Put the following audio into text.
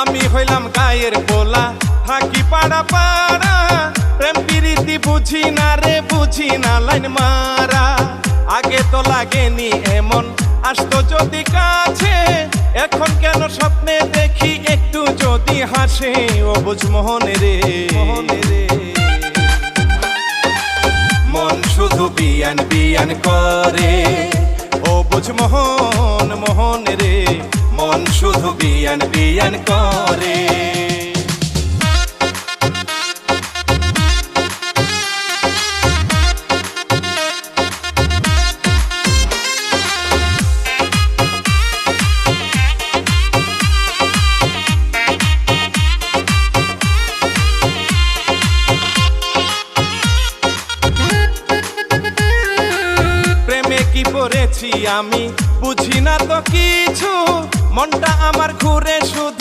আমি হইলাম গায়ের পোলা, থাকি পাড়া পাড়া, প্রেম প্রীতি বুঝি না রে, বুঝি না লাইন মারা। আগে তো লাগেনি এমন, আসতো যদি কাছে, এখন কেন স্বপ্নে দেখি একটু যদি হাসে। ও বুঝ মোহনে রে, মোহনে রে, মন শুধু বিয়ান বিয়ান করে। ও বুঝ মোহন, মোহন রে, মন শুধু বিয়ান বিয়ান করে। কি পড়েছি আমি বুঝি না তো কিছু, মনটা আমার ঘুরে শুধু